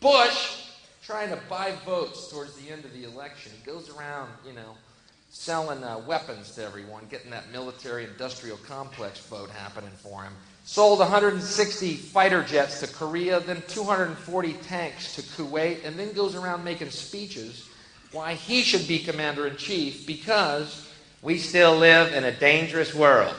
Bush, trying to buy votes towards the end of the election. He goes around, selling weapons to everyone, getting that military-industrial complex vote happening for him. Sold 160 fighter jets to Korea, then 240 tanks to Kuwait, and then goes around making speeches why he should be commander-in-chief because we still live in a dangerous world.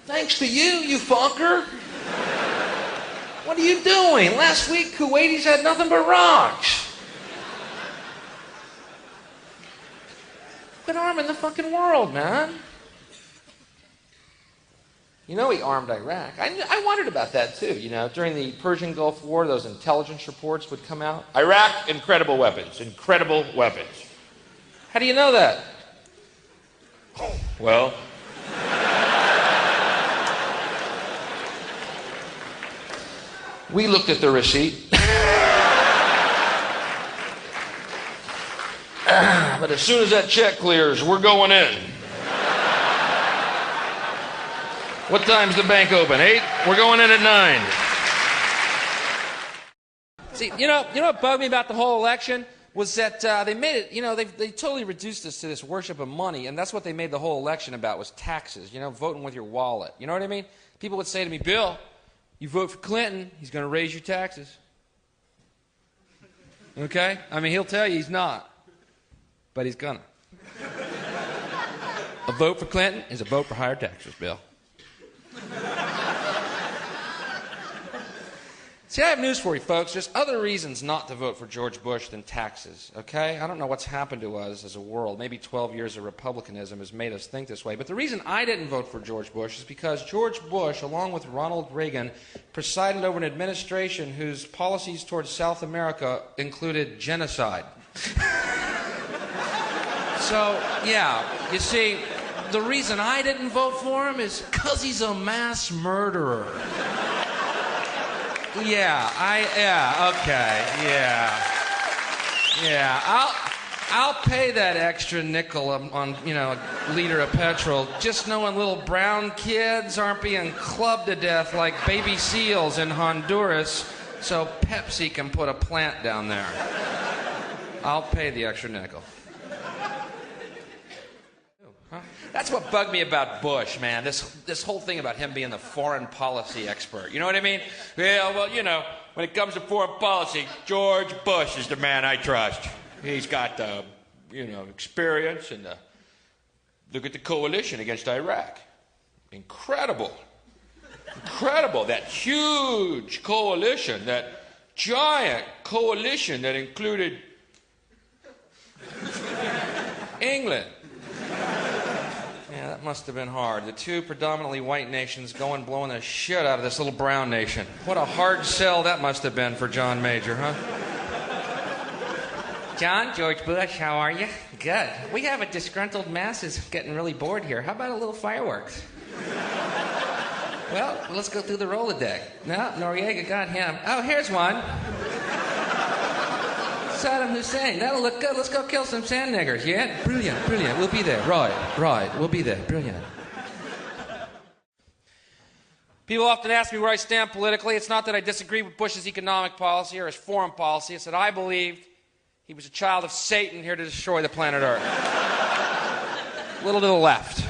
Thanks to you, you fucker. What are you doing? Last week, Kuwaitis had nothing but rocks. Quit arming the fucking world, man. He armed Iraq. I wondered about that, too. During the Persian Gulf War, those intelligence reports would come out. Iraq, incredible weapons. Incredible weapons. How do you know that? Well... we looked at the receipt. But as soon as that check clears, we're going in. What time's the bank open? 8? We're going in at 9. See, you know what bugged me about the whole election was that they made it, they totally reduced us to this worship of money, and that's what they made the whole election about was taxes, voting with your wallet. You know what I mean? People would say to me, Bill, you vote for Clinton, he's going to raise your taxes. Okay? He'll tell you he's not. But he's gonna. A vote for Clinton is a vote for higher taxes, Bill. See, I have news for you, folks. There's other reasons not to vote for George Bush than taxes, okay? I don't know what's happened to us as a world. Maybe 12 years of republicanism has made us think this way. But the reason I didn't vote for George Bush is because George Bush, along with Ronald Reagan, presided over an administration whose policies towards South America included genocide. So, yeah, you see, the reason I didn't vote for him is because he's a mass murderer. I'll pay that extra nickel on a liter of petrol just knowing little brown kids aren't being clubbed to death like baby seals in Honduras so Pepsi can put a plant down there. I'll pay the extra nickel. Huh? That's what bugged me about Bush, man. This whole thing about him being the foreign policy expert. You know what I mean? Yeah, well, when it comes to foreign policy, George Bush is the man I trust. He's got the, experience and look at the coalition against Iraq. Incredible. Incredible. That huge coalition, that giant coalition that included England. Yeah, that must have been hard. The two predominantly white nations going blowing the shit out of this little brown nation. What a hard sell that must have been for John Major, huh? John, George Bush, how are you? Good. We have a disgruntled masses getting really bored here. How about a little fireworks? Well, let's go through the Rolodex. No, Noriega got him. Oh, here's one. Saddam Hussein. That'll look good. Let's go kill some sand niggers, yeah? Brilliant, brilliant. We'll be there. Right. We'll be there. Brilliant. People often ask me where I stand politically. It's not that I disagree with Bush's economic policy or his foreign policy. It's that I believed he was a child of Satan here to destroy the planet Earth. A little to the left.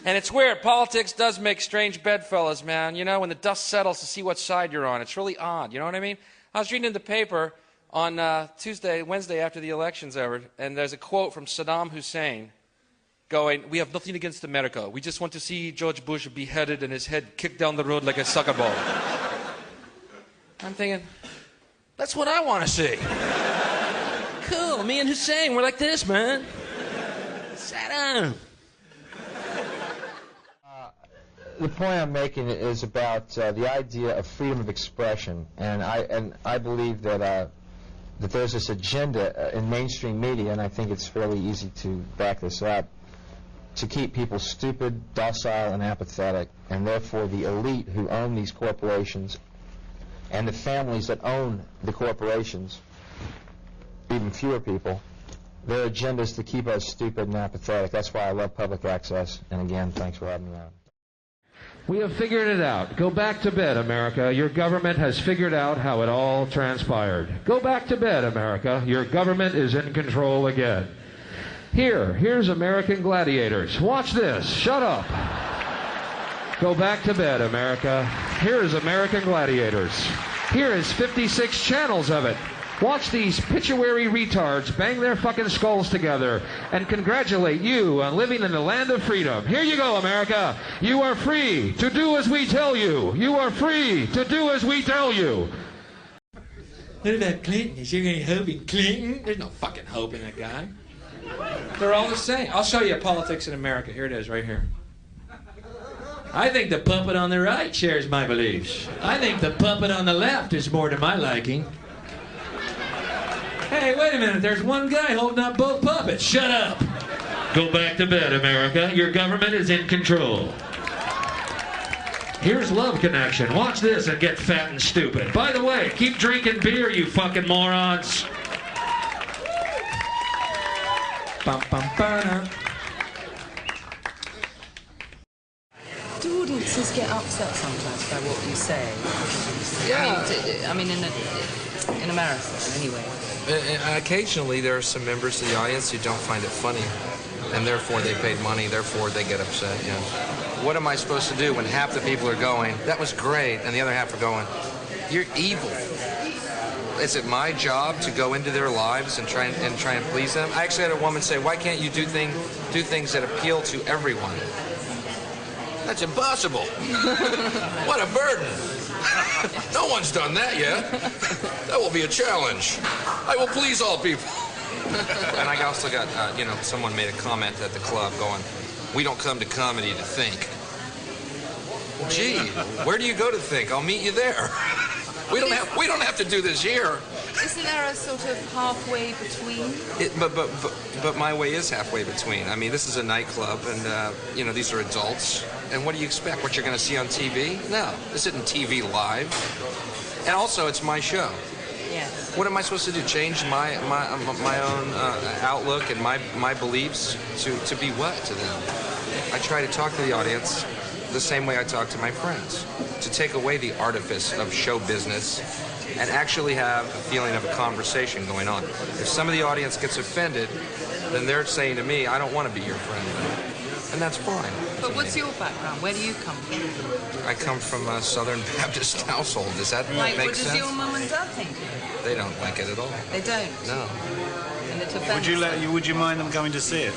And it's weird. Politics does make strange bedfellows, man. When the dust settles to see what side you're on. It's really odd. You know what I mean? I was reading in the paper on Wednesday after the election's over, and there's a quote from Saddam Hussein going, "We have nothing against America. We just want to see George Bush beheaded and his head kicked down the road like a soccer ball." I'm thinking, that's what I want to see. Cool. Me and Hussein, we're like this, man. Saddam. The point I'm making is about the idea of freedom of expression, and I believe that there's this agenda in mainstream media, and I think it's fairly easy to back this up, to keep people stupid, docile, and apathetic, and therefore the elite who own these corporations and the families that own the corporations, even fewer people, their agenda is to keep us stupid and apathetic. That's why I love public access, and again, thanks for having me on. We have figured it out. Go back to bed, America. Your government has figured out how it all transpired. Go back to bed, America. Your government is in control again. Here's American Gladiators. Watch this. Shut up. Go back to bed, America. Here's American Gladiators. Here is 56 channels of it. Watch these pituitary retards bang their fucking skulls together and congratulate you on living in the land of freedom. Here you go, America. You are free to do as we tell you. You are free to do as we tell you. What about Clinton? Is there any hope in Clinton? There's no fucking hope in that guy. They're all the same. I'll show you politics in America. Here it is, right here. I think the puppet on the right shares my beliefs. I think the puppet on the left is more to my liking. Hey, wait a minute. There's one guy holding up both puppets. Shut up. Go back to bed, America. Your government is in control. Here's Love Connection. Watch this and get fat and stupid. By the way, keep drinking beer, you fucking morons. Do audiences get upset sometimes by what you say? Yeah. I mean in America, anyway. Occasionally, there are some members of the audience who don't find it funny, and therefore they paid money, therefore they get upset, yeah. What am I supposed to do when half the people are going, that was great, and the other half are going, you're evil? Is it my job to go into their lives and try and please them? I actually had a woman say, why can't you do things that appeal to everyone? That's impossible. What a burden. No one's done that yet. That will be a challenge. I will please all people. And I also got, someone made a comment at the club going, we don't come to comedy to think. Well, gee, where do you go to think? I'll meet you there. We don't have to do this here. Isn't there a sort of halfway between? But my way is halfway between. I mean, this is a nightclub, and these are adults. And what do you expect? What you're going to see on TV? No, this isn't TV live. And also, it's my show. Yes. What am I supposed to do? Change my own outlook and my beliefs to be what to them? I try to talk to the audience the same way I talk to my friends, to take away the artifice of show business and actually have a feeling of a conversation going on. If some of the audience gets offended, then they're saying to me, I don't want to be your friend. And that's fine. But what's your background? Where do you come from? I come from a Southern Baptist household. Does that make sense? What does your mum and dad think? They don't like it at all. They don't? No. And it's offensive. Would you mind them coming to see it?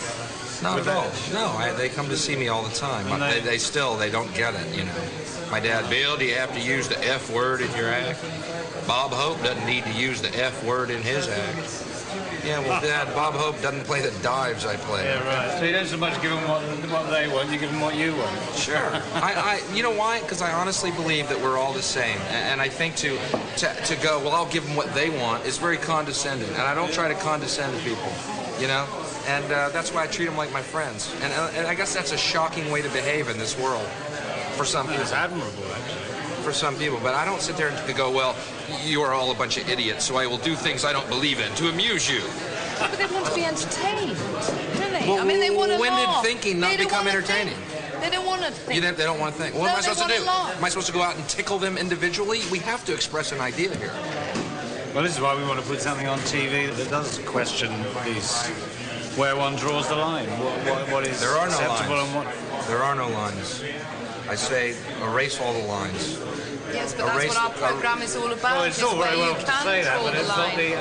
Not at all. No, they come to see me all the time. They don't get it, My dad, Bill, do you have to use the F word in your act? Bob Hope doesn't need to use the F word in his act. Yeah, well, Dad, Bob Hope doesn't play the dives I play. Yeah, right. So you don't so much give them what they want, you give them what you want. Sure. You know why? Because I honestly believe that we're all the same. And I think to go, well, I'll give them what they want is very condescending. And I don't try to condescend to people, And that's why I treat them like my friends. And I guess that's a shocking way to behave in this world for some people. It's admirable, actually. For some people, but I don't sit there and go, well, you are all a bunch of idiots, so I will do things I don't believe in to amuse you. But they want to be entertained, don't they? Well, I mean, they want to when laugh. did thinking not become entertaining? They don't want to think. They don't want to think. What am I supposed to do? Am I supposed to go out and tickle them individually? We have to express an idea here. Well, this is why we want to put something on TV that does question these, where one draws the line. What is there are no acceptable lines. and what... There are no lines. I say erase all the lines. Yes, but that's what our program is all about. Well, it's all very well to say that, but it's not the,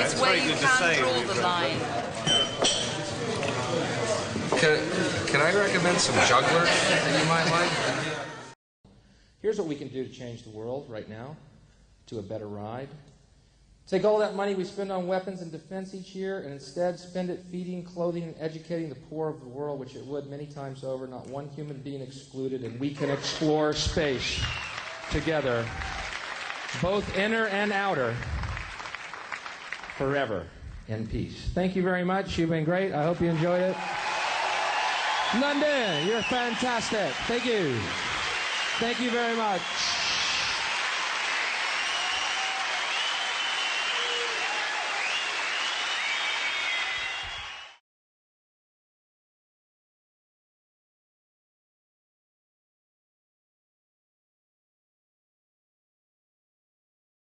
it's where you can draw the line. Can I recommend some juggler that you might like? Here's what we can do to change the world right now to a better ride. Take all that money we spend on weapons and defense each year and instead spend it feeding, clothing, and educating the poor of the world, which it would many times over, not one human being excluded, and we can explore space together, both inner and outer, forever in peace. Thank you very much. You've been great. I hope you enjoyed it. London, you're fantastic. Thank you. Thank you very much.